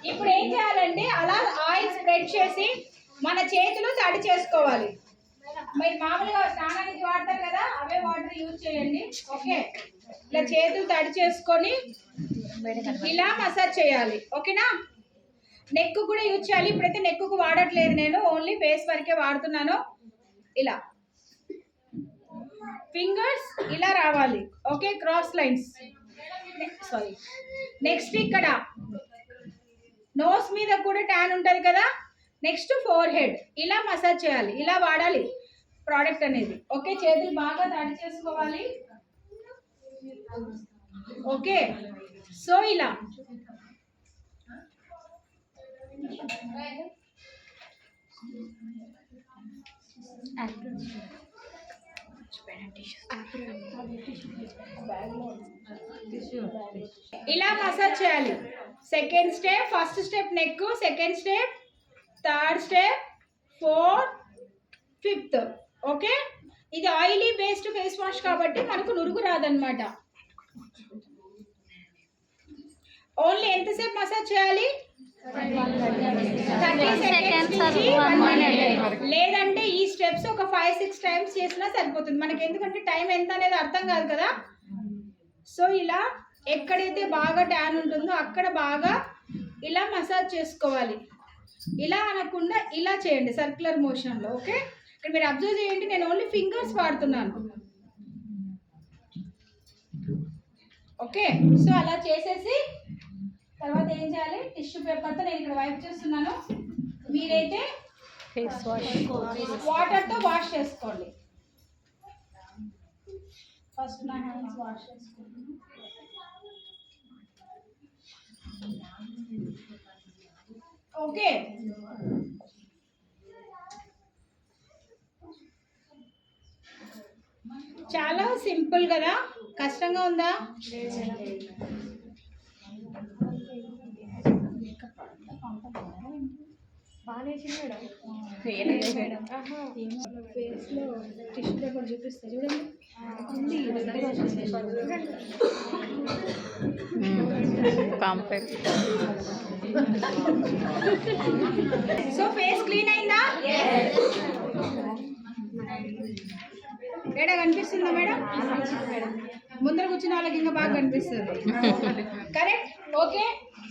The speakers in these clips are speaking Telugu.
ఇప్పుడు ఏం చేయాలంటే అలా ఆయిల్ స్ప్రెడ్ చేసి మన చేతులు తడి చేసుకోవాలి. మీరు మామూలుగా స్నానానికి వాడతారు కదా, అవే వాటర్ యూజ్ చేయండి. ఓకే, ఇలా చేతులు తడి చేసుకొని ఇలా మసాజ్ చేయాలి. ఓకేనా, నెక్ కూడా యూజ్ చేయాలి. ఇప్పుడైతే నెక్కు వాడట్లేదు, నేను ఓన్లీ ఫేస్ వరకే వాడుతున్నాను. ఇలా ఫింగర్స్ ఇలా రావాలి. Okay, cross lines. Sorry, next ఇక్కడ నోస్ మీద కూడా ట్యాన్ ఉంటుంది కదా, నెక్స్ట్ ఫోర్ హెడ్ ఇలా మసాజ్ చేయాలి. ఇలా వాడాలి ప్రోడక్ట్ అనేది. ఓకే, చేతులు బాగా తడి చేసుకోవాలి. ఓకే, సో ఇలా ఇలా మసాజ్ చేయాలి. Second step, first step neck, second step, third step, fourth, fifth. Okay, ఇది ఆయిలీ బేస్డ్ ఫేస్ వాష్ కాబట్టి మనకు నురుగు రాదనమాట. ఓన్లీ ఎంతసేపు మసాజ్ చేయాలి? 30 seconds నుంచి 1 minute. లేదంటే ఈ స్టెప్స్ ఒక 5-6 టైమ్స్ చేసినా సరిపోతుంది మనకి, ఎందుకంటే టైం ఎంత అనేది అర్థం కాదు కదా. సో ఇలా ఎక్కడైతే బాగా ట్యాన్ ఉంటుందో అక్కడ బాగా ఇలా మసాజ్ చేసుకోవాలి. ఇలా అనకుండా ఇలా చేయండి సర్క్యులర్ మోషన్లో. ఓకే, ఇక్కడ మీరు అబ్జర్వ్ చేయండి, నేను ఓన్లీ ఫింగర్స్ వాడుతున్నాను. ఓకే, సో అలా చేసేసి తర్వాత ఏం చేయాలి? టిష్యూ పేపర్తో నేను ఇక్కడ వైప్ చేస్తున్నాను. మీరైతే ఫేస్ వాష్ వాటర్తో వాష్ చేసుకోండి. ఫస్ట్ నా హ్యాండ్స్ వాష్ చేసుకోండి. ఓకే, చాలా సింపుల్ కదా, కష్టంగా ఉందా? ఫేస్లో టిష్యూ పేపర్ చూపిస్తా చూడండి. సో ఫేస్ క్లీన్ అయిందా? ఏడా కనిపిస్తుందా మేడం? ముందర కూర్చున్న వాళ్ళకి ఇంకా బాగా కనిపిస్తుంది. Correct. Okay,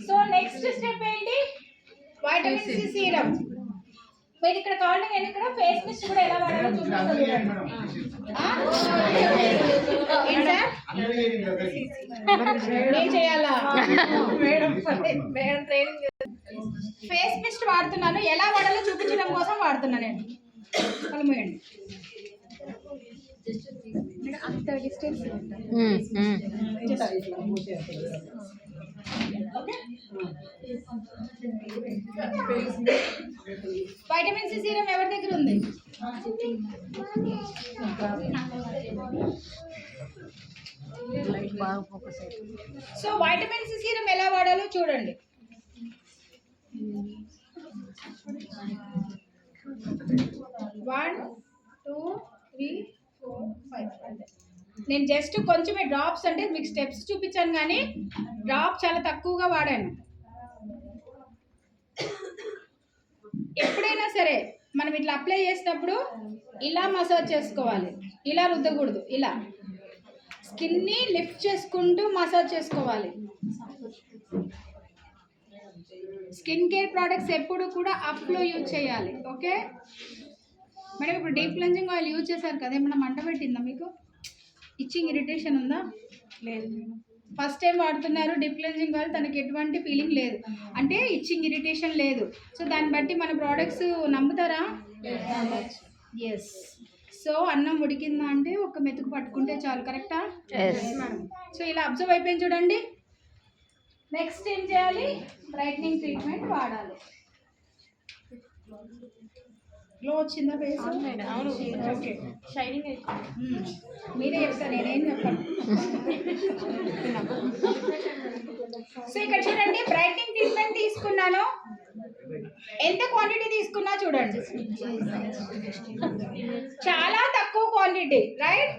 so next step ఏంటి? Vitamin C serum. మీరు ఇక్కడ కావాలంటే నేను ఇక్కడ ఫేస్ మిస్ట్ కూడా ఎలా వాడాలో చూపిస్తాను. ఏం చేయాలా? ఫేస్ మిస్ట్ వాడుతున్నాను, ఎలా వాడాలో చూపించడం కోసం వాడుతున్నాను నేను. కలుమేయండి. వైటమిన్ సి సీరం ఎవరి దగ్గర ఉంది? సో వైటమిన్ సి సీరం ఎలా వాడాలో చూడండి. 1 2 3 4 5. నేను జస్ట్ కొంచెమే డ్రాప్స్, అంటే మీకు స్టెప్స్ చూపించాను కానీ డ్రాప్ చాలా తక్కువగా వాడాను. ఎప్పుడైనా సరే మనం ఇట్లా అప్లై చేసినప్పుడు ఇలా మసాజ్ చేసుకోవాలి, ఇలా రుద్దకూడదు. ఇలా స్కిన్ని లిఫ్ట్ చేసుకుంటూ మసాజ్ చేసుకోవాలి. స్కిన్ కేర్ ప్రోడక్ట్స్ ఎప్పుడు కూడా అప్లో యూజ్ చేయాలి. ఓకే మేడం, ఇప్పుడు డీప్ క్లెన్జింగ్ ఆయిల్ యూజ్ చేశారు కదా, ఏమన్నా మంట పెట్టిందా మీకు? ఇచ్చింగ్ ఇరిటేషన్ ఉందా? లేదు. ఫస్ట్ టైం వాడుతున్నారు డీప్ క్లెన్జింగ్ ఆయిల్, తనకి ఎటువంటి ఫీలింగ్ లేదు, అంటే ఇచ్చింగ్ ఇరిటేషన్ లేదు. సో దాన్ని బట్టి మన ప్రోడక్ట్స్ నమ్ముతారా? ఎస్. సో అన్నం ఉడికిందా అంటే ఒక మెతుకు పట్టుకుంటే చాలు. కరెక్టా? సో ఇలా అబ్జర్వ్ అయిపోయింది చూడండి. నెక్స్ట్ ఏం చేయాలి? బ్రైట్నింగ్ ట్రీట్మెంట్ వాడాలి. గ్లో వచ్చిందా ఫేస్? ఓకే, షైనింగ్ అయిపోయింది. మీరే చెప్తారు, నేనేం చెప్పాను. సో ఇక్కడ చూడండి, బ్రైట్నింగ్ ట్రీట్మెంట్ తీసుకున్నాను. ఎంత క్వాంటిటీ తీసుకున్నా చూడండి, చాలా తక్కువ క్వాంటిటీ, రైట్?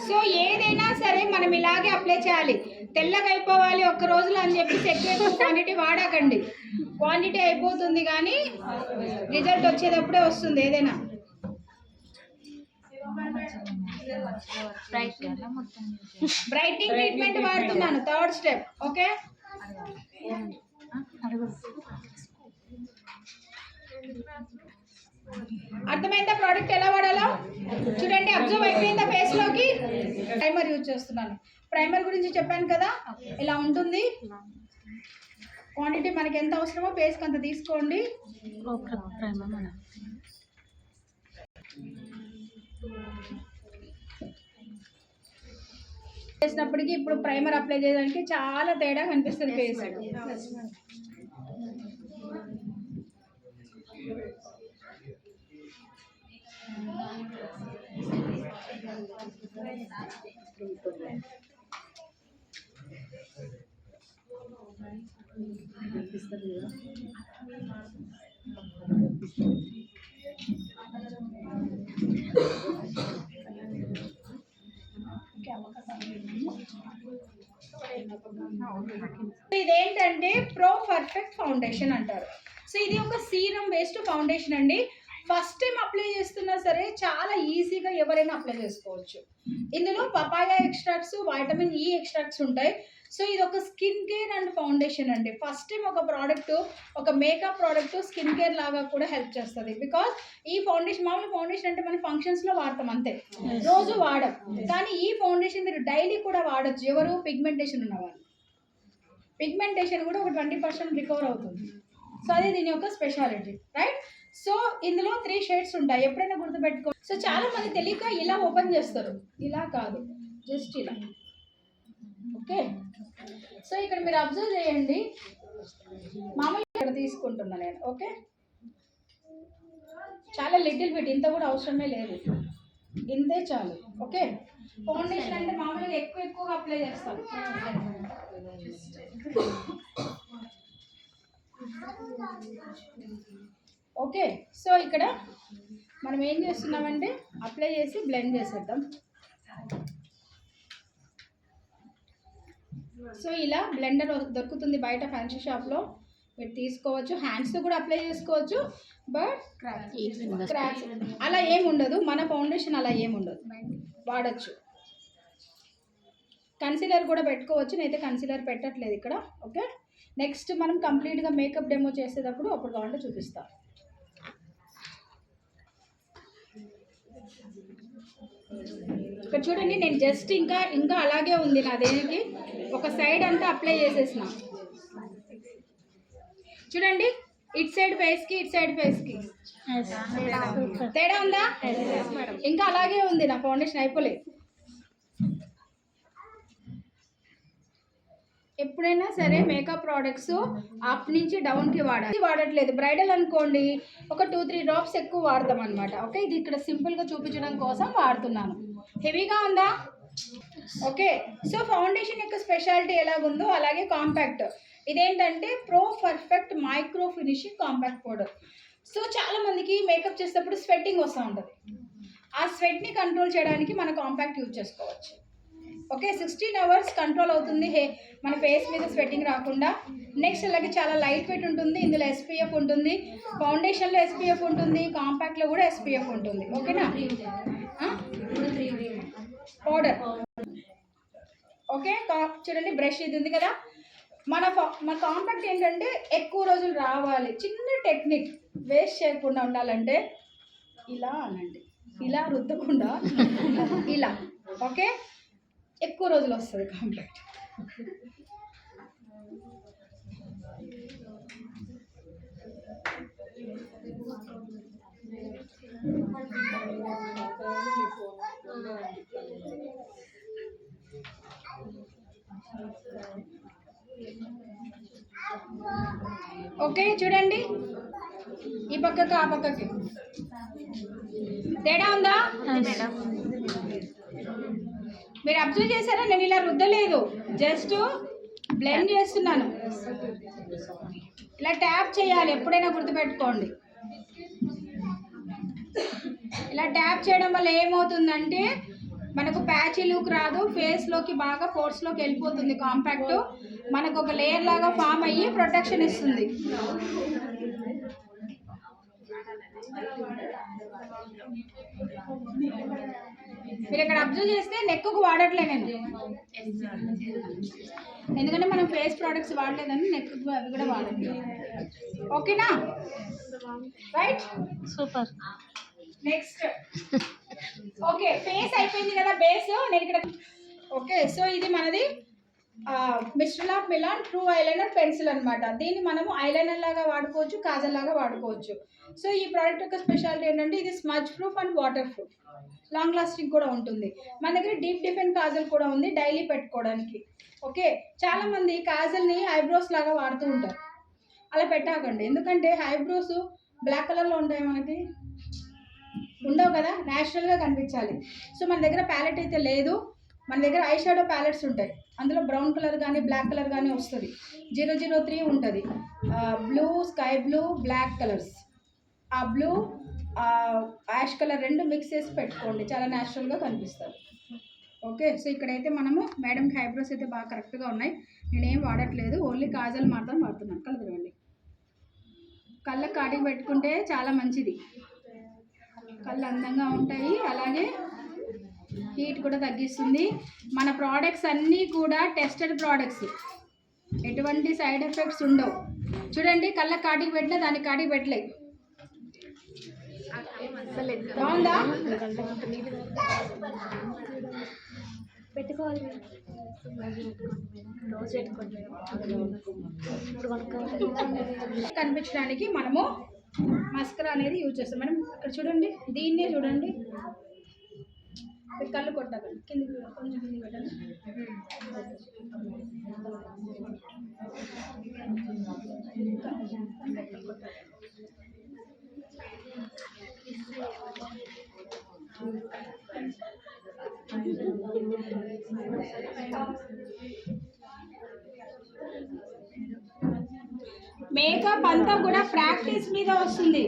సో ఏదైనా సరే మనం ఇలాగే అప్లై చేయాలి. తెల్లగా అయిపోవాలి ఒక్క రోజులో అని చెప్పి ఎక్కువ క్వాంటిటీ వాడకండి. క్వాంటిటీ అయిపోతుంది కానీ రిజల్ట్ వచ్చేటప్పుడే వస్తుంది ఏదైనా. బ్రైట్నింగ్ ట్రీట్మెంట్ వాడుతున్నాను, థర్డ్ స్టెప్. ఓకే, అర్థమైందా ప్రోడక్ట్ ఎలా వాడాలో? చూడండి, అబ్జర్వ్ అయిపోయిందా ఫేస్ లోకి. ప్రైమర్ యూజ్ చేస్తున్నాను. ప్రైమర్ గురించి చెప్పాను కదా, ఇలా ఉంటుంది. క్వాంటిటీ మనకి ఎంత అవసరమో ఫేస్కి అంత తీసుకోండి. చేసినప్పటికీ ఇప్పుడు ప్రైమర్ అప్లై చేయడానికి చాలా తేడా కనిపిస్తుంది ఫేస్. ఇదేంటంటే ప్రో పర్ఫెక్ట్ ఫౌండేషన్ అంటారు. సో ఇది ఒక సీరం బేస్డ్ ఫౌండేషన్ అండి. ఫస్ట్ టైం అప్లై చేస్తున్నా సరే చాలా ఈజీగా ఎవరైనా అప్లై చేసుకోవచ్చు. ఇందులో papaya extracts, vitamin E extracts ఉంటాయి. సో ఇది ఒక స్కిన్ కేర్ అండ్ ఫౌండేషన్ అండి. ఫస్ట్ టైం ఒక ప్రోడక్ట్, ఒక మేకప్ ప్రోడక్ట్ స్కిన్ కేర్ లాగా కూడా హెల్ప్ చేస్తుంది. బికాస్ ఈ ఫౌండేషన్, మామూలు ఫౌండేషన్ అంటే మనం ఫంక్షన్స్లో వాడతాం అంతే, రోజు వాడం. కానీ ఈ ఫౌండేషన్ మీరు డైలీ కూడా వాడచ్చు. ఎవరు పిగ్మెంటేషన్ ఉన్నవాళ్ళు, పిగ్మెంటేషన్ కూడా ఒక 20% రికవర్ అవుతుంది. సో అదే దీని యొక్క స్పెషాలిటీ, రైట్? సో ఇందులో 3 షేడ్స్ ఉంటాయి, ఎప్పుడైనా గుర్తుపెట్టుకో. సో చాలా మంది తెలియక ఇలా ఓపెన్ చేస్తారు, ఇలా కాదు, జస్ట్ ఇలా. ఓకే, సో ఇక్కడ మీరు అబ్జర్వ్ చేయండి, మామూలుగా ఇక్కడ తీసుకుంటున్నా నేను. ఓకే, చాలా లిటిల్ బిట్, ఇంత కూడా అవసరమే లేదు, ఇంతే చాలు. ఓకే, ఫౌండేషన్ అంటే మామూలుగా ఎక్కువగా అప్లై చేస్తాం. ఓకే, సో ఇక్కడ మనం ఏం చేస్తున్నామంటే అప్లై చేసి బ్లెండ్ చేసేద్దాం. సో ఇలా బ్లెండర్ దొరుకుతుంది బయట ఫ్యాన్సీ షాప్లో, మీరు తీసుకోవచ్చు. హ్యాండ్స్తో కూడా అప్లై చేసుకోవచ్చు, బట్ క్రాక్స్ అలా ఏమి ఉండదు. మన ఫౌండేషన్ అలా ఏమి ఉండదు, వాడచ్చు. కన్సీలర్ కూడా పెట్టుకోవచ్చు, నేనైతే కన్సీలర్ పెట్టట్లేదు ఇక్కడ. ఓకే, నెక్స్ట్ మనం కంప్లీట్గా మేకప్ డెమో చేసేటప్పుడు అప్పుడు కావాలంటే చూపిస్తాం. ఇక్కడ చూడండి, నేను జస్ట్ ఇంకా అలాగే ఉంది నా దేనికి, ఒక సైడ్ అంతా అప్లై చేసేసిన. చూడండి, ఇట్ సైడ్ ఫేస్కి ఇట్ సైడ్ ఫేస్కి తేడా ఉందా? ఇంకా అలాగే ఉంది, నా ఫౌండేషన్ అయిపోలేదు. ఎప్పుడైనా సరే మేకప్ ప్రోడక్ట్స్ అప్ నుంచి డౌన్కి వాడట్లేదు. బ్రైడల్ అనుకోండి, ఒక 2-3 డ్రాప్స్ ఎక్కువ వాడతాం అనమాట. ఓకే, ఇది ఇక్కడ సింపుల్గా చూపించడం కోసం వాడుతున్నాను. హెవీగా ఉందా? ఓకే, సో ఫౌండేషన్ యొక్క స్పెషాలిటీ ఎలాగుందో అలాగే కాంపాక్ట్. ఇదేంటంటే pro perfect micro finishing compact powder. So చాలామందికి మేకప్ చేసేటప్పుడు స్వెట్టింగ్ వస్తూ ఉంటుంది, ఆ స్వెట్ని కంట్రోల్ చేయడానికి మన కాంపాక్ట్ యూజ్ చేసుకోవచ్చు. ఓకే, 16 hours కంట్రోల్ అవుతుంది మన ఫేస్ మీద స్వెట్టింగ్ రాకుండా. నెక్స్ట్ అలాగే చాలా లైట్ వెయిట్ ఉంటుంది, ఇందులో SPF ఉంటుంది, ఫౌండేషన్లో SPF ఉంటుంది, కాంపాక్ట్లో కూడా SPF ఉంటుంది. ఓకేనా? పౌడర్. ఓకే, చూడండి బ్రష్ ఇది ఉంది కదా, మన కాంపాక్ట్ ఏంటంటే ఎక్కువ రోజులు రావాలి. చిన్న టెక్నిక్, వేస్ట్ చేయకుండా ఉండాలంటే ఇలా అనండి, ఇలా రుద్దకుండా ఇలా. ఓకే, ఎక్కువ రోజులు వస్తుంది కాంపాక్ట్. ఓకే, చూడండి, ఈ పక్కకి ఆ పక్కకి తేడా ఉందా? మీరు అబ్జర్వ్ చేశారా? నేను ఇలా రుద్దలేదు, జస్ట్ బ్లెండ్ చేస్తున్నాను. ఇలా ట్యాప్ చేయాలి, ఎప్పుడైనా గుర్తుపెట్టుకోండి. ఇలా ట్యాప్ చేయడం వల్ల ఏమవుతుందంటే మనకు ప్యాచీ లుక్ రాదు, ఫేస్ లోకి బాగా పోర్స్ లోకి వెళ్ళిపోతుంది. కాంపాక్ట్ మనకు ఒక లేయర్ లాగా ఫామ్ అయ్యి ప్రొటెక్షన్ ఇస్తుంది. మీరు ఇక్కడ అబ్జర్వ్ చేస్తే నెక్ కు వాడట్లే నేను, ఎందుకంటే మనం ఫేస్ ప్రోడక్ట్స్ వాడలేదని నెక్ అవి కూడా వాడట్లేదు. ఓకేనా, right, super. Next okay, face అయిపోయింది కదా బేస్. నేను ఇక్కడ ఓకే, సో ఇది మనది mister of Milan true eyeliner pencil అనమాట. దీన్ని మనము ఐలైనర్ లాగా వాడుకోవచ్చు, కాజల్ లాగా వాడుకోవచ్చు. సో ఈ ప్రోడక్ట్ యొక్క స్పెషాలిటీ ఏంటంటే ఇది smudge proof and water proof, long lasting కూడా ఉంటుంది. మన దగ్గర డీప్ డిఫెంట్ కాజల్ కూడా ఉంది డైలీ పెట్టుకోవడానికి. ఓకే, చాలా మంది కాజల్ని ఐబ్రోస్ లాగా వాడుతూ ఉంటారు. అలా పెట్టాకండి, ఎందుకంటే ఐబ్రోస్ బ్లాక్ కలర్లో ఉంటాయి, మనకి ఉండవు కదా, న్యాచురల్గా కనిపించాలి. సో మన దగ్గర ప్యాలెట్ అయితే లేదు, మన దగ్గర ఐ షాడో ప్యాలెట్స్ ఉంటాయి. అందులో బ్రౌన్ కలర్ కానీ బ్లాక్ కలర్ కానీ వస్తుంది. 003 ఉంటుంది, blue, sky blue, black colours. ఆ బ్లూ యాష్ కలర్ రెండు మిక్స్ చేసి పెట్టుకోండి, చాలా న్యాచురల్గా కనిపిస్తారు. ఓకే, సో ఇక్కడైతే మనము మేడంకి ఐబ్రోస్ అయితే బాగా కరెక్ట్గా ఉన్నాయి. నేనేం వాడట్లేదు, ఓన్లీ కాజల్ మాత్రం వాడుతున్నాను. కళ్ళు తిరగండి, కళ్ళకి కాటికి పెట్టుకుంటే చాలా మంచిది, కళ్ళు అందంగా ఉంటాయి, అలాగే హీట్ కూడా తగ్గిస్తుంది. మన ప్రోడక్ట్స్ అన్నీ కూడా టెస్టెడ్ ప్రోడక్ట్స్, ఎటువంటి సైడ్ ఎఫెక్ట్స్ ఉండవు. చూడండి, కళ్ళకి కాటికి పెట్టినా దానికి కాటికి పెట్టలేదు. బాగుందా? పెట్టుకోవాలి, కనిపించడానికి మనము మస్కరా అనేది యూజ్ చేస్తాం. మనం ఇక్కడ చూడండి, దీన్నే చూడండి, కళ్ళు కొట్టాలి, కిందికి కొంచెం కిందికి పెట్టండి. మేకప్ అంతా కూడా ప్రాక్టీస్ మీద వస్తుంది.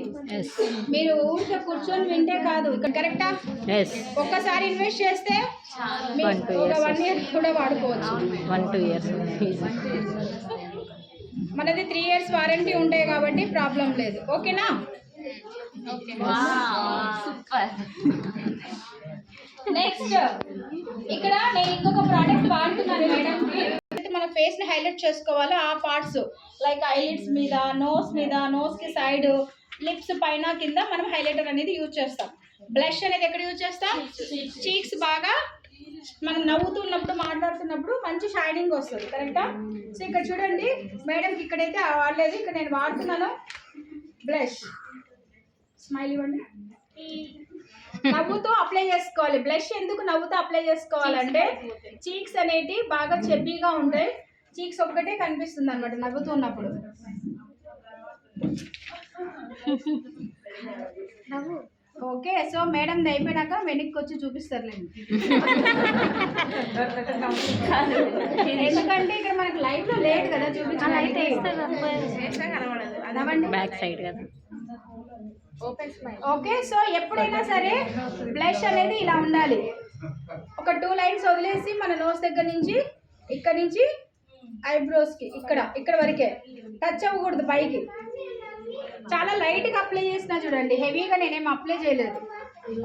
మీరు ఊరికే కూర్చొని వింటే కాదు, ఇక్కడ కరెక్టా? ఒక్కసారి ఇన్వెస్ట్ చేస్తే ఒక 1 year కూడా వాడుకోవచ్చు. 1-2 years. మనది 3 years వారంటీ ఉంటాయి కాబట్టి ప్రాబ్లం లేదు. ఓకేనా? నెక్స్ట్ ఇక్కడ నేను ఇంకొక ప్రోడక్ట్ వాడుతున్నాను మేడం. మన ఫేస్ ని హైలైట్ చేసుకోవాలి, ఆ పార్ట్స్ లైక్ ఐలిడ్స్ మీద, నోస్ మీద, నోస్ కి సైడ్, లిప్స్ పైన, కింద మనం హైలైటర్ అనేది యూజ్ చేస్తాం. బ్లష్ అనేది ఎక్కడ యూజ్ చేస్తాం? చీక్స్ బాగా మనం నవ్వుతున్నప్పుడు, మాట్లాడుతున్నప్పుడు మంచి షైనింగ్ వస్తుంది. కరెక్టా? సో ఇక్కడ చూడండి మేడంకి ఇక్కడైతే వాడలేదు, ఇక్కడ నేను వాడుతున్నాను బ్లష్. స్మైల్ ఇవ్వండి. నవ్వుతూ అప్లై చేసుకోవాలి. బ్లష్ ఎందుకు నవ్వుతూ అప్లై చేసుకోవాలంటే చీక్స్ అనేటి బాగా చెబ్బీగా ఉంటాయి, చీక్స్ ఒక్కటే కనిపిస్తుంది అనమాట నవ్వుతున్నప్పుడు. ఓకే, సో మేడం అయిపోయినాక వెనక్కి వచ్చి చూపిస్తారులేండి, ఎందుకంటే ఇక్కడ మనకి లైవ్ లో లేదు కదా చూపించాలి. అదవండి బ్యాక్ సైడ్ కదా. ఓకే, సో ఎప్పుడైనా సరే బ్లష్ అనేది ఇలా ఉండాలి. ఒక 2 lines వదిలేసి మన నోస్ దగ్గర నుంచి, ఇక్కడ నుంచి ఐబ్రోస్ కి ఇక్కడ వరకే, టచ్ అవ్వకూడదు పైకి. చాలా లైట్ గా అప్లై చేసినా చూడండి, హెవీగా నేనేం అప్లై చేయలేదు.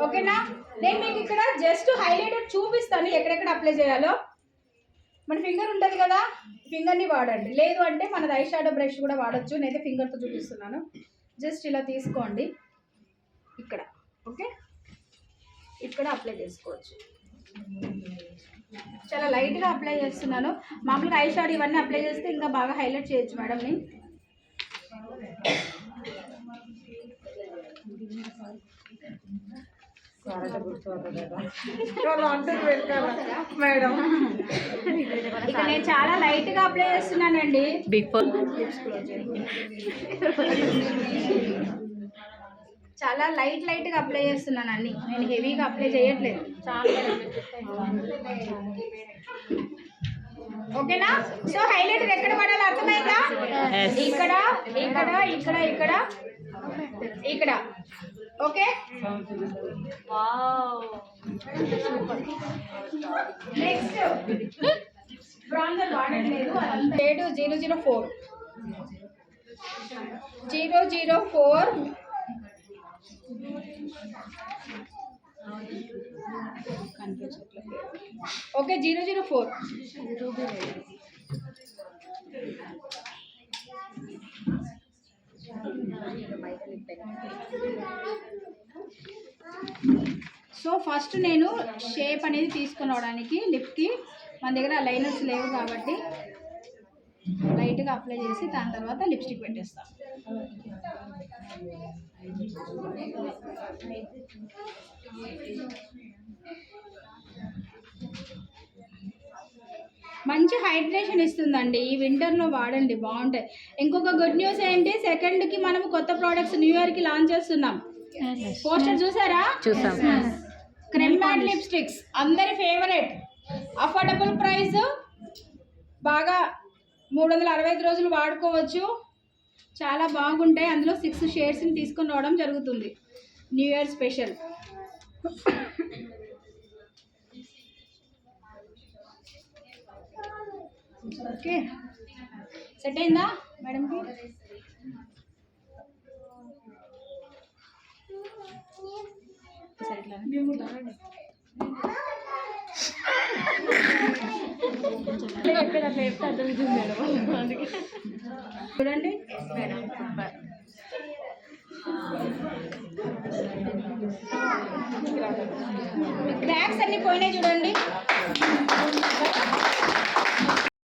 ఓకేనా? నేను మీకు ఇక్కడ జస్ట్ హైలైటర్ చూపిస్తాను ఎక్కడెక్కడ అప్లై చేయాలో. మన ఫింగర్ ఉంటుంది కదా, ఫింగర్ని వాడండి, లేదు అంటే మనది ఐ షాడో బ్రష్ కూడా వాడచ్చు. నేనైతే ఫింగర్తో చూపిస్తున్నాను. జస్ట్ ఇలా తీసుకోండి ఇక్కడ. ఓకే, ఇక్కడ అప్లై చేసుకోవచ్చు. చాలా లైట్గా అప్లై చేస్తున్నాను. మామూలుగా ఐ షాడో ఇవన్నీ అప్లై చేస్తే ఇంకా బాగా హైలైట్ చేయొచ్చు మేడంని. ఇక్కడ నేను చాలా లైట్గా అప్లై చేస్తున్నానండి. చాలా లైట్గా అప్లై చేస్తున్నాను అన్ని, నేను హెవీగా అప్లై చేయట్లేదు. ఓకేనా? సో హైలైటర్ ఎక్కడ పడాలో అర్థమైందా? ఇక్కడ ఇక్కడ ఇక్కడ ఇక్కడ ఇక్కడ. ఓకే, నెక్స్ట్ బ్రాంజర్ వాడట్లేదు, అదంతా 004 ఓకే 004. సో ఫస్ట్ నేను షేప్ అనేది తీసుకురావడానికి లిప్కి మన దగ్గర లైనర్స్ లేవు కాబట్టి లైట్గా అప్లై చేసి దాని తర్వాత లిప్స్టిక్ పెట్టేస్తాం. మంచి హైడ్రేషన్ ఇస్తుందండి, ఈ వింటర్లో వాడండి, బాగుంటాయి. ఇంకొక గుడ్ న్యూస్ ఏంటి, సెకండ్కి మనం కొత్త ప్రోడక్ట్స్ న్యూ ఇయర్కి లాంచ్ చేస్తున్నాం. పోస్టర్ చూసారా? చూసాం. క్రెమ్ మ్యాట్ లిప్స్టిక్స్ అందరి ఫేవరెట్, అఫోర్డబుల్ ప్రైస్, బాగా 365 రోజులు వాడుకోవచ్చు, చాలా బాగుంటాయి. అందులో 6 షేడ్స్ని తీసుకొని రావడం జరుగుతుంది new year special. Okay, set అయిందా మేడంకి? చూడండి క్రాక్స్ అన్ని పోయినాయి చూడండి.